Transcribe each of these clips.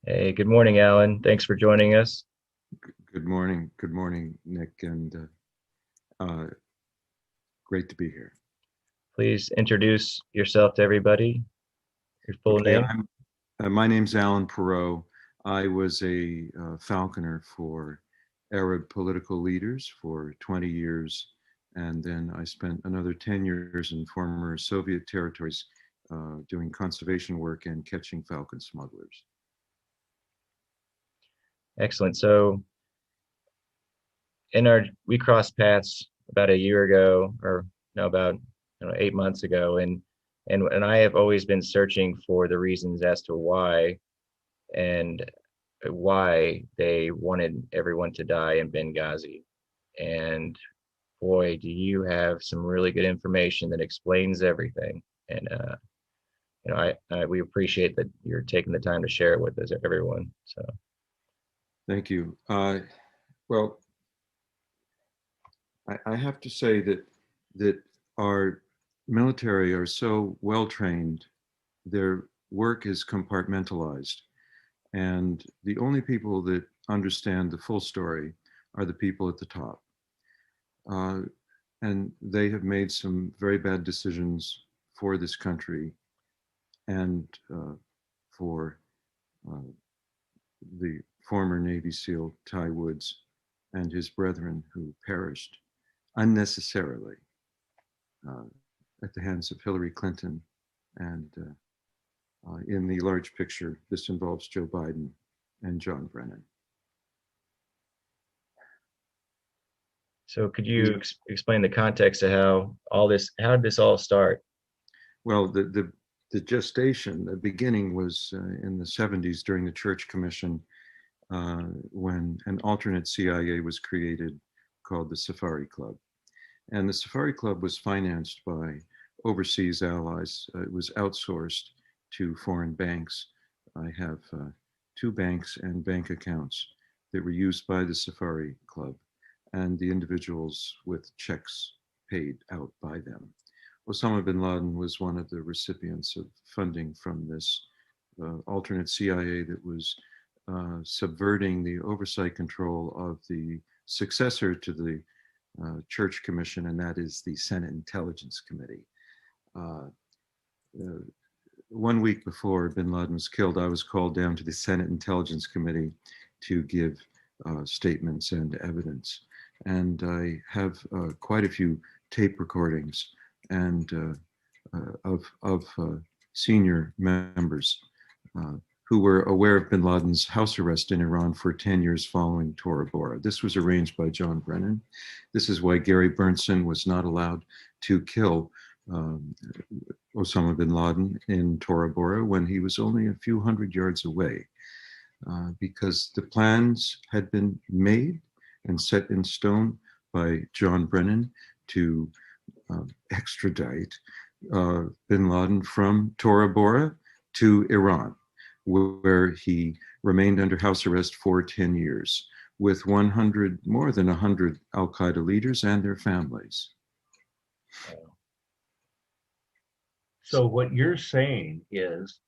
Hey, good morning, Alan. Thanks for joining us. Good morning, Nick, and uh, great to be here. Please introduce yourself to everybody, your full Okay, name. my name's Alan Perrot. I was a falconer for Arab political leaders for 20 years, and then I spent another 10 years in former Soviet territories doing conservation work and catching falcon smugglers. Excellent. So, we crossed paths about a year ago, or no, about 8 months ago, and I have always been searching for the reasons as to and why they wanted everyone to die in Benghazi. And boy, do you have some really good information that explains everything. And we appreciate that you're taking the time to share it with us, everyone. So, Thank you. Well, I have to say that our military are so well trained, their work is compartmentalized, and the only people that understand the full story are the people at the top. Uh, and they have made some very bad decisions for this country and for uh, the former Navy SEAL Ty Woods and his brethren who perished unnecessarily uh, at the hands of Hillary Clinton. And in the large picture, this involves Joe Biden and John Brennan. so could you explain the context of how did this all start? Well, the gestation, the beginning was in the 70s during the Church Commission when an alternate CIA was created called the Safari Club. And the Safari Club was financed by overseas allies. It was outsourced to foreign banks. I have two banks and bank accounts that were used by the Safari Club and the individuals with checks paid out by them. Osama bin Laden was one of the recipients of funding from this alternate CIA that was subverting the oversight control of the successor to the Church Commission, and that is the Senate Intelligence Committee. Uh, uh, 1 week before bin Laden was killed, I was called down to the Senate Intelligence Committee to give statements and evidence. And I have quite a few tape recordings and of senior members uh, who were aware of bin Laden's house arrest in Iran for 10 years following Tora Bora. This was arranged by John Brennan. This is why Gary Bernson was not allowed to kill um, Osama bin Laden in Tora Bora when he was only a few hundred yards away, because the plans had been made and set in stone by John Brennan to extradite bin Laden from Tora Bora to Iran, where he remained under house arrest for 10 years with more than 100 Al Qaeda leaders and their families. So what you're saying is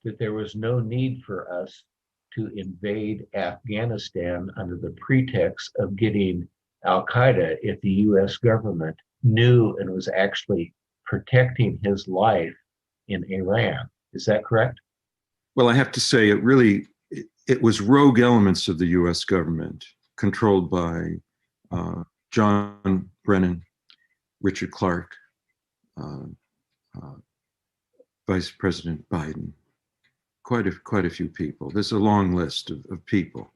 that there was no need for us to invade Afghanistan under the pretext of getting Al Qaeda if the US government knew and was actually protecting his life in Iran. Is that correct? Well, I have to say, it was rogue elements of the U.S. government controlled by John Brennan, Richard Clarke, uh, uh, Vice President Biden, quite a few people. There's a long list of people.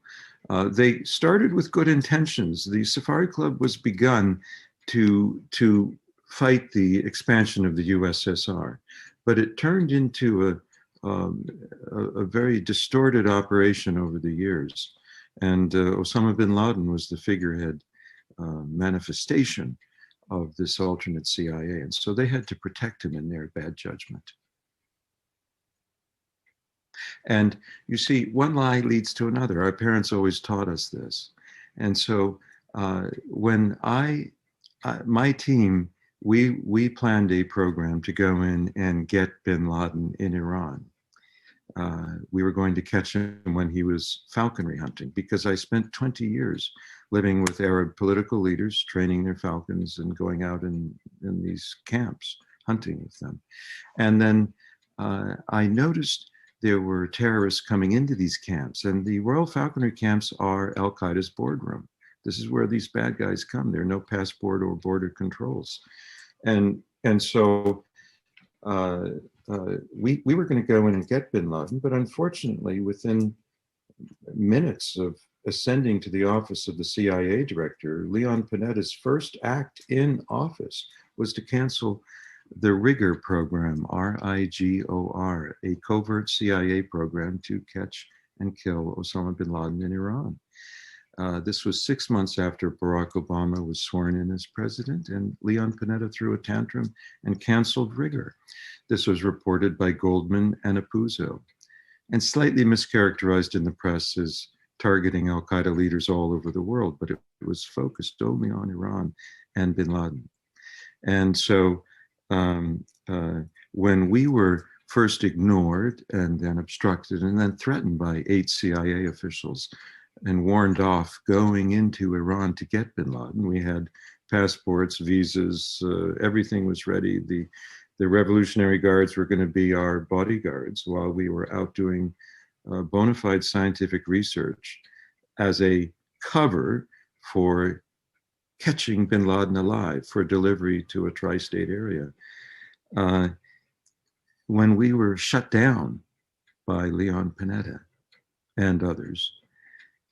They started with good intentions. The Safari Club was begun to fight the expansion of the USSR, but it turned into a very distorted operation over the years. And Osama bin Laden was the figurehead manifestation of this alternate CIA. And so they had to protect him in their bad judgment. And you see, one lie leads to another. Our parents always taught us this. And so when my team, we planned a program to go in and get bin Laden in Iran. we were going to catch him when he was falconry hunting, because I spent 20 years living with Arab political leaders, training their falcons and going out in these camps, hunting with them. And then I noticed there were terrorists coming into these camps, and the Royal Falconry camps are Al Qaeda's boardroom. This is where these bad guys come. There are no passport or border controls. And so we were going to go in and get bin Laden, but unfortunately, within minutes of ascending to the office of the CIA director, Leon Panetta's first act in office was to cancel the Rigor program, RIGOR, a covert CIA program to catch and kill Osama bin Laden in Iran. This was 6 months after Barack Obama was sworn in as president, and Leon Panetta threw a tantrum and canceled Rigor. This was reported by Goldman and Apuzzo, and slightly mischaracterized in the press as targeting Al Qaeda leaders all over the world, but it was focused only on Iran and bin Laden. And so when we were first ignored and then obstructed and then threatened by 8 CIA officials and warned off going into Iran to get bin Laden, we had passports, visas, everything was ready. The Revolutionary Guards were going to be our bodyguards while we were out doing bona fide scientific research as a cover for catching bin Laden alive for delivery to a tri-state area. When we were shut down by Leon Panetta and others,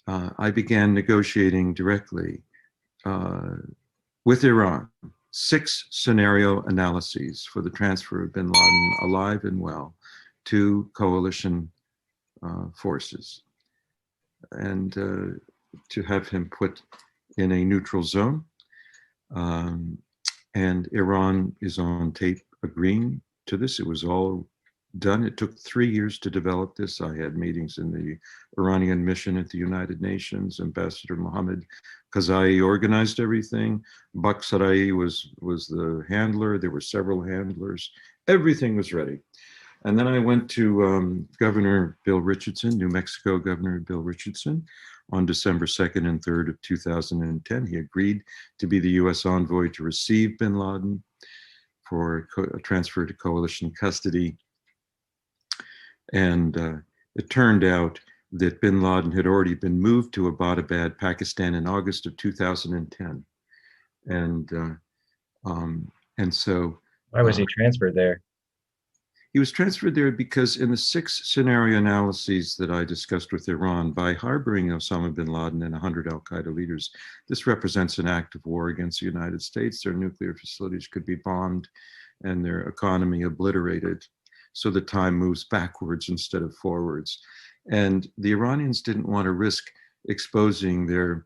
I began negotiating directly with Iran 6 scenario analyses for the transfer of bin Laden alive and well to coalition forces, and to have him put in a neutral zone. And Iran is on tape agreeing to this. It was all done. It took 3 years to develop this. I had meetings in the Iranian mission at the United Nations. Ambassador Mohammed Kazai organized everything. Bakhsarai was the handler. There were several handlers. Everything was ready. And then I went to Governor Bill Richardson, New Mexico Governor Bill Richardson, on December 2nd and 3rd of 2010. He agreed to be the US envoy to receive bin Laden for a transfer to coalition custody. And it turned out that bin Laden had already been moved to Abbottabad, Pakistan in August of 2010. And so— Why was he transferred there? He was transferred there because in the 6 scenario analyses that I discussed with Iran, by harboring Osama bin Laden and 100 al-Qaeda leaders, this represents an act of war against the United States. Their nuclear facilities could be bombed and their economy obliterated. So the time moves backwards instead of forwards. And the Iranians didn't want to risk exposing their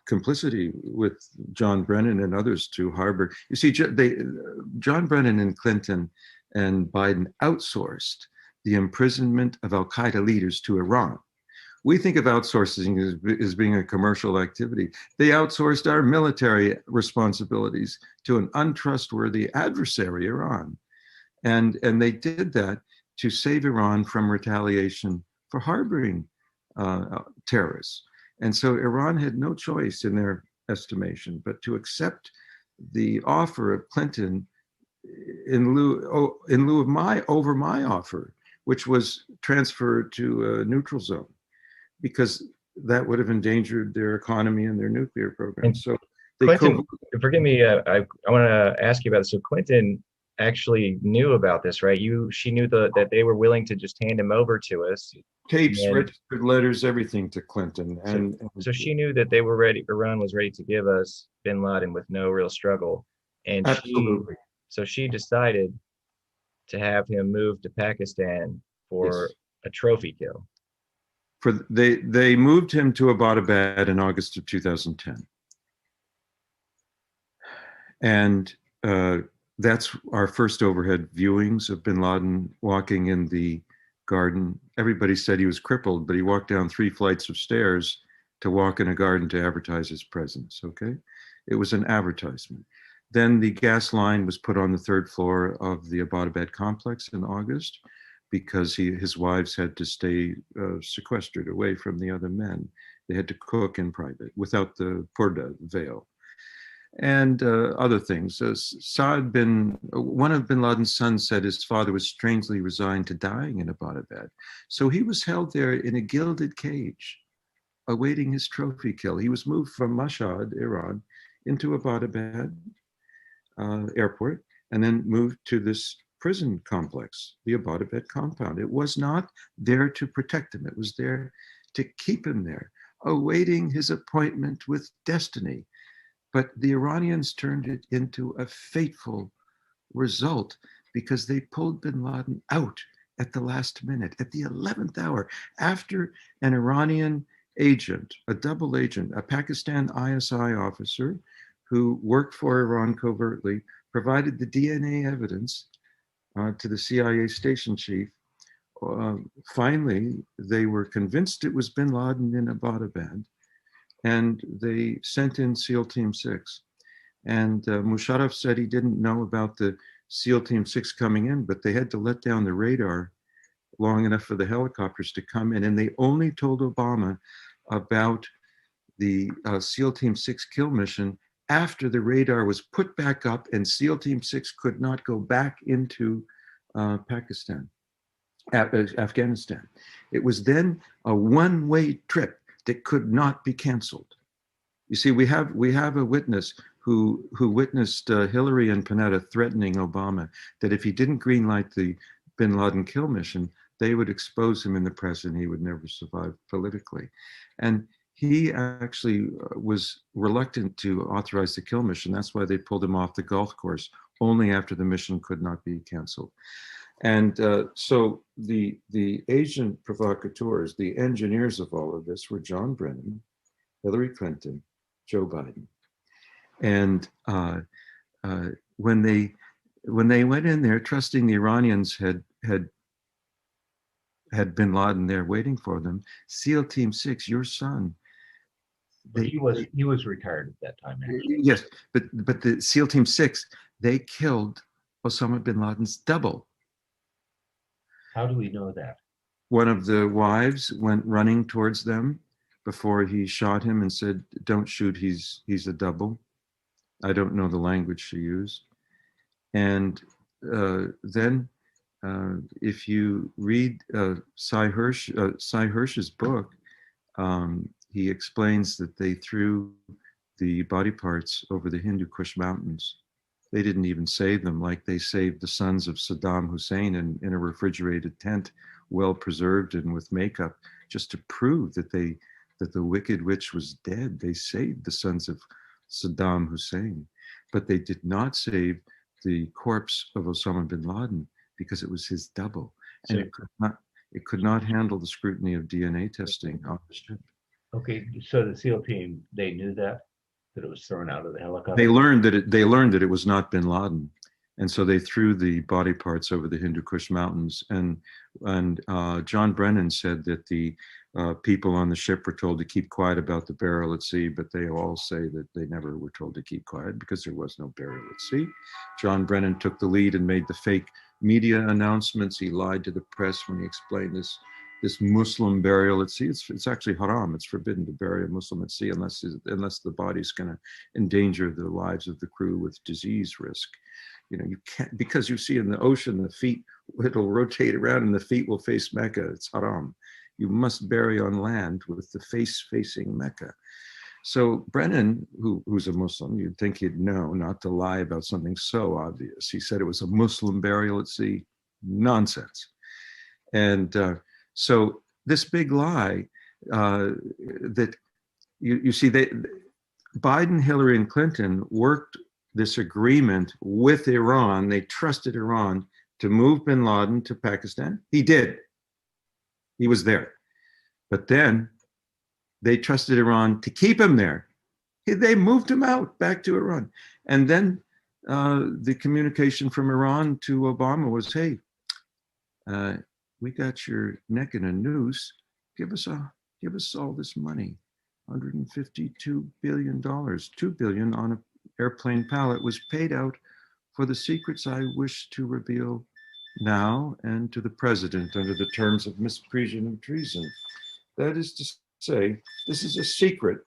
complicity with John Brennan and others to harbor. You see, John Brennan and Clinton and Biden outsourced the imprisonment of al-Qaeda leaders to Iran. We think of outsourcing as being a commercial activity. They outsourced our military responsibilities to an untrustworthy adversary, Iran. And they did that to save Iran from retaliation for harboring terrorists. And so Iran had no choice in their estimation but to accept the offer of Clinton in lieu of my offer, which was transferred to a neutral zone, because that would have endangered their economy and their nuclear program. And so Clinton, forgive me, I want to ask you about this. So Clinton actually knew about this, right? She knew that they were willing to just hand him over to us. Tapes, registered letters, everything to Clinton. So she knew that they were ready, Iran was ready to give us bin Laden with no real struggle. And absolutely. So she decided to have him moved to Pakistan for a trophy kill. They moved him to Abbottabad in August of 2010. And that's our first overhead viewings of bin Laden walking in the garden. Everybody said he was crippled, but he walked down 3 flights of stairs to walk in a garden to advertise his presence, okay? It was an advertisement. Then the gas line was put on the third floor of the Abbottabad complex in August because his wives had to stay sequestered away from the other men. They had to cook in private without the purdah veil. And other things. One of bin Laden's sons said his father was strangely resigned to dying in Abbottabad. So he was held there in a gilded cage, awaiting his trophy kill. He was moved from Mashhad, Iran, into Abbottabad airport, and then moved to this prison complex, the Abbottabad compound. It was not there to protect him. It was there to keep him there, awaiting his appointment with destiny. But the Iranians turned it into a fateful result because they pulled bin Laden out at the last minute, at the 11th hour, after an Iranian agent, a double agent, a Pakistan ISI officer who worked for Iran covertly, provided the DNA evidence to the CIA station chief. Finally, they were convinced it was bin Laden in Abbottabad, and they sent in SEAL Team 6. And Musharraf said he didn't know about the SEAL Team 6 coming in, but they had to let down the radar long enough for the helicopters to come in. And they only told Obama about the SEAL Team 6 kill mission after the radar was put back up and SEAL Team 6 could not go back into Afghanistan. It was then a one-way trip that could not be canceled. You see, we have a witness who witnessed Hillary and Panetta threatening Obama that if he didn't greenlight the bin Laden kill mission, they would expose him in the press and he would never survive politically. And he actually was reluctant to authorize the kill mission. That's why they pulled him off the golf course only after the mission could not be canceled. And so the agent provocateurs, the engineers of all of this were John Brennan, Hillary Clinton, Joe Biden. And when they went in there, trusting the Iranians had bin Laden there waiting for them, SEAL Team 6, your son. He was retired at that time. Actually. Yes, but the SEAL Team 6, they killed Osama bin Laden's double. How do we know that? One of the wives went running towards them before he shot him and said, "Don't shoot, he's a double." I don't know the language she used. And then if you read Cy Hirsch's book, he explains that they threw the body parts over the Hindu Kush mountains. They didn't even save them like they saved the sons of Saddam Hussein in a refrigerated tent, well preserved and with makeup, just to prove that the Wicked Witch was dead. They saved the sons of Saddam Hussein, but they did not save the corpse of Osama bin Laden because it was his double, and it could not handle the scrutiny of DNA testing on the ship. Okay, so the SEAL team, they knew that it was thrown out of the helicopter. They learned that it was not bin Laden, and so they threw the body parts over the Hindu Kush mountains. And John Brennan said that the people on the ship were told to keep quiet about the burial at sea, but they all say that they never were told to keep quiet because there was no burial at sea. John Brennan took the lead and made the fake media announcements. He lied to the press when he explained this Muslim burial at sea. It's actually haram. It's forbidden to bury a Muslim at sea unless the body's going to endanger the lives of the crew with disease risk. You know, you can't, because you see in the ocean, the feet, it'll rotate around and the feet will face Mecca. It's haram. You must bury on land with the face facing Mecca. So Brennan, who's a Muslim, you'd think he'd know not to lie about something so obvious. He said it was a Muslim burial at sea. Nonsense. And so this big lie that you see, Biden, Hillary, and Clinton worked this agreement with Iran. They trusted Iran to move bin Laden to Pakistan. He did. He was there. But then they trusted Iran to keep him there. They moved him out back to Iran. And then the communication from Iran to Obama was, hey, we got your neck in a noose. Give us all this money, $152 billion, $2 billion on an airplane pallet was paid out for the secrets I wish to reveal now and to the president under the terms of misprision and treason. That is to say, this is a secret.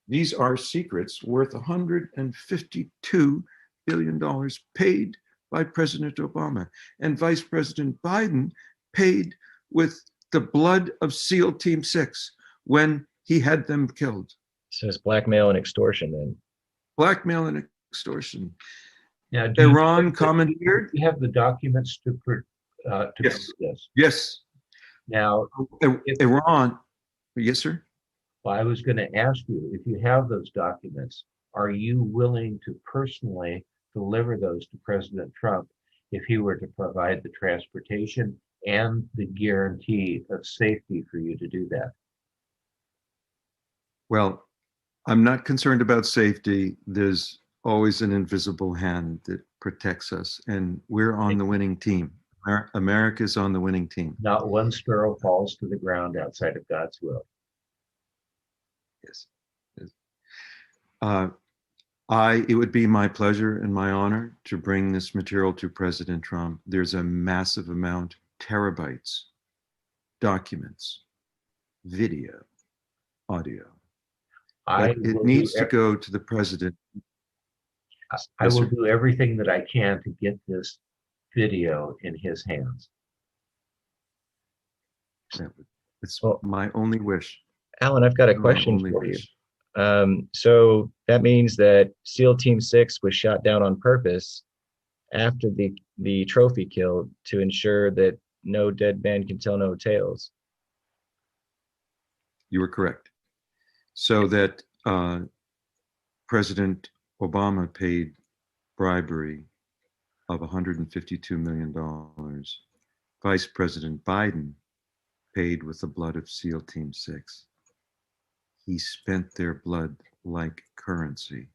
These are secrets worth $152 billion paid by President Obama, and Vice President Biden paid with the blood of SEAL Team 6 when he had them killed. So it's blackmail and extortion then. Blackmail and extortion. Now, Iran commandeered. You have the documents to Yes. prove this. Yes. Now, Iran. Yes, sir. well, I was going to ask you, if you have those documents, are you willing to personally deliver those to President Trump if he were to provide the transportation and the guarantee of safety for you to do that? Well, I'm not concerned about safety. There's always an invisible hand that protects us, and we're on the winning team. America's on the winning team. Not one sparrow falls to the ground outside of God's will. Yes. It would be my pleasure and my honor to bring this material to President Trump. There's a massive amount, terabytes, documents, video, audio. But it needs to go to the president. I will do everything that I can to get this video in his hands. It's my only wish. Alan, I've got a question for you. So that means that SEAL Team 6 was shot down on purpose after the trophy kill to ensure that no dead man can tell no tales. You were correct. So that President Obama paid bribery of $152 million. Vice President Biden paid with the blood of SEAL Team 6. He spent their blood like currency.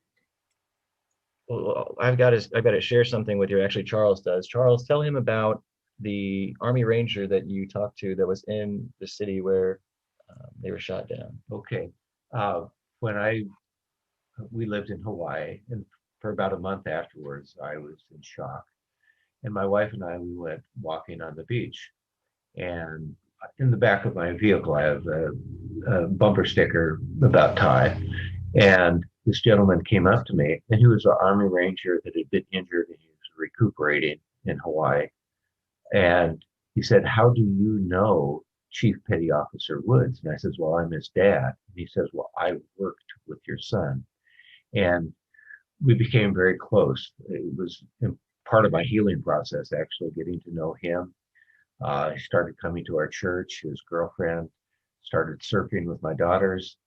Well, I've got to share something with you. Actually, Charles does. Charles, tell him about the Army Ranger that you talked to that was in the city where they were shot down. Okay. When we lived in Hawaii, and for about a month afterwards, I was in shock. And my wife and I, we went walking on the beach. And in the back of my vehicle, I have a bumper sticker about Ty. And this gentleman came up to me, and he was an Army Ranger that had been injured, and he was recuperating in Hawaii. And he said, "How do you know Chief Petty Officer Woods?" And I says, "Well, I'm his dad." And he says, "Well, I worked with your son." And we became very close. It was part of my healing process, actually, getting to know him. He started coming to our church. His girlfriend started surfing with my daughters,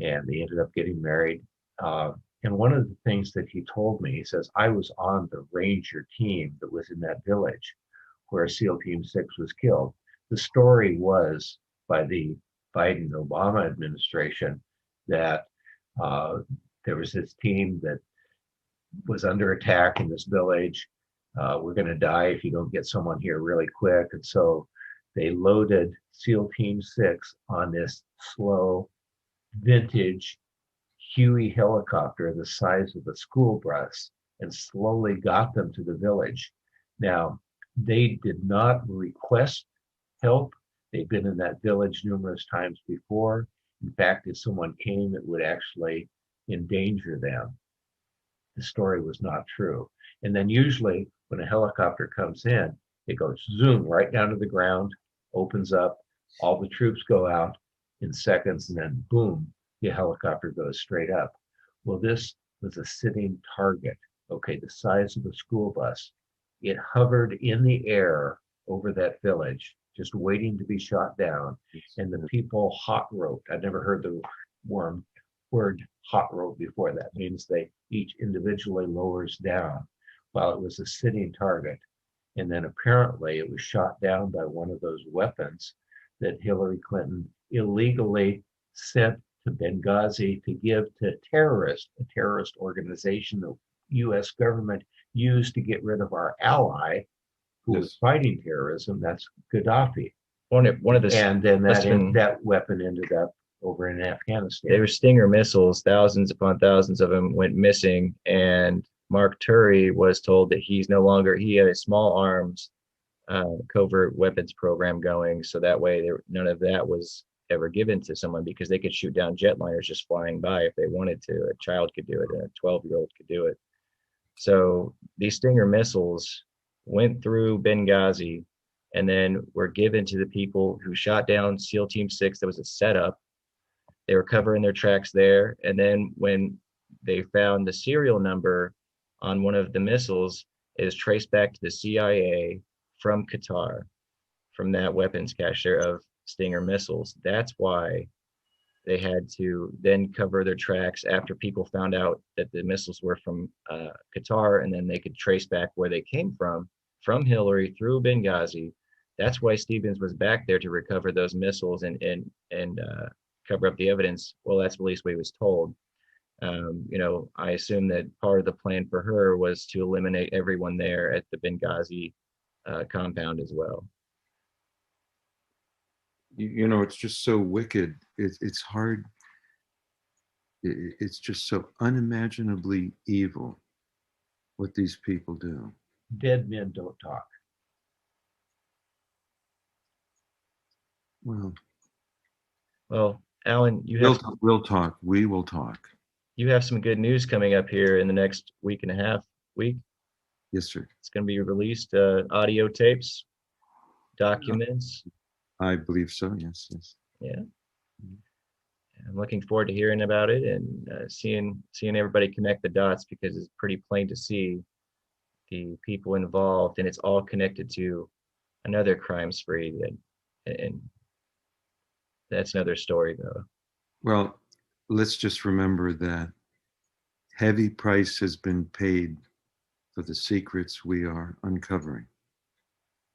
and they ended up getting married. And one of the things that he told me, he says, "I was on the Ranger team that was in that village where SEAL Team 6 was killed." The story was by the Biden-Obama administration that there was this team that was under attack in this village. We're going to die if you don't get someone here really quick. And so they loaded SEAL Team 6 on this slow, vintage Huey helicopter the size of a school bus and slowly got them to the village. Now, they did not request help. They've been in that village numerous times before. In fact, if someone came, it would actually endanger them. The story was not true. And then usually when a helicopter comes in, it goes zoom right down to the ground, opens up, all the troops go out in seconds, and then boom, the helicopter goes straight up. Well, this was a sitting target, okay, the size of a school bus. It hovered in the air over that village, just waiting to be shot down. And the people hot roped. I've never heard the word hot rope before. That means they each individually lowers down while it was a sitting target. And then apparently it was shot down by one of those weapons that Hillary Clinton illegally sent to Benghazi to give to a terrorist organization the US government used to get rid of our ally who was fighting terrorism. That's Gaddafi. One of the and then that weapon ended up over in Afghanistan. They were Stinger missiles. Thousands upon thousands of them went missing. And Mark Turry was told that he had a small arms covert weapons program going. So that way none of that was ever given to someone, because they could shoot down jetliners just flying by if they wanted to. A child could do it, and a 12-year-old could do it. So these Stinger missiles went through Benghazi and then were given to the people who shot down SEAL Team 6. That was a setup. They were covering their tracks there. And then when they found the serial number on one of the missiles, it was traced back to the CIA from Qatar, from that weapons cache there of Stinger missiles. That's why they had to then cover their tracks after people found out that the missiles were from Qatar, and then they could trace back where they came from Hillary through Benghazi. That's why Stevens was back there, to recover those missiles and cover up the evidence. Well, that's at least what he was told. I assume that part of the plan for her was to eliminate everyone there at the Benghazi compound as well. It's just so wicked. It's hard. It's just so unimaginably evil what these people do. Dead men don't talk. Well, Alan, we'll talk. We will talk. You have some good news coming up here in the next week and a half. Yes, sir. It's going to be released, audio tapes, documents. I believe so. Yes. Yeah. I'm looking forward to hearing about it and seeing everybody connect the dots, because it's pretty plain to see the people involved, and it's all connected to another crime spree. And that's another story, though. Well, let's just remember that heavy price has been paid for the secrets we are uncovering.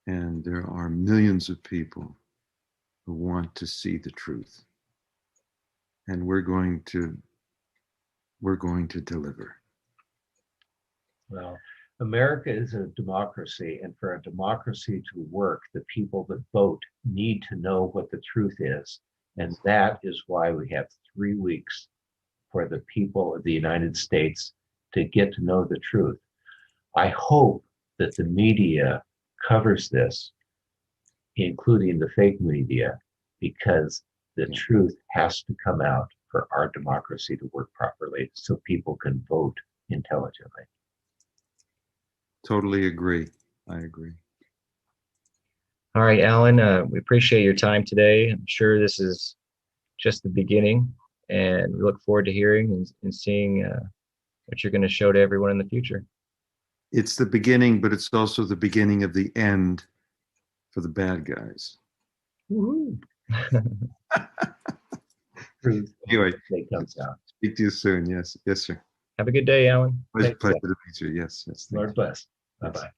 And there are millions of people who want to see the truth. And we're going to deliver. Well, America is a democracy, and for a democracy to work, the people that vote need to know what the truth is. And that is why we have 3 weeks for the people of the United States to get to know the truth. I hope that the media covers this, including the fake media, because the truth has to come out for our democracy to work properly, so people can vote intelligently. Totally agree. I agree. All right, Alan, we appreciate your time today. I'm sure this is just the beginning, and we look forward to hearing and seeing what you're going to show to everyone in the future. It's the beginning, but it's also the beginning of the end for the bad guys. Woo-hoo. Anyway, it comes out. Speak to you soon. Yes, sir. Have a good day, Alan. Pleasure to meet you. Yes. Lord bless. Bye-bye.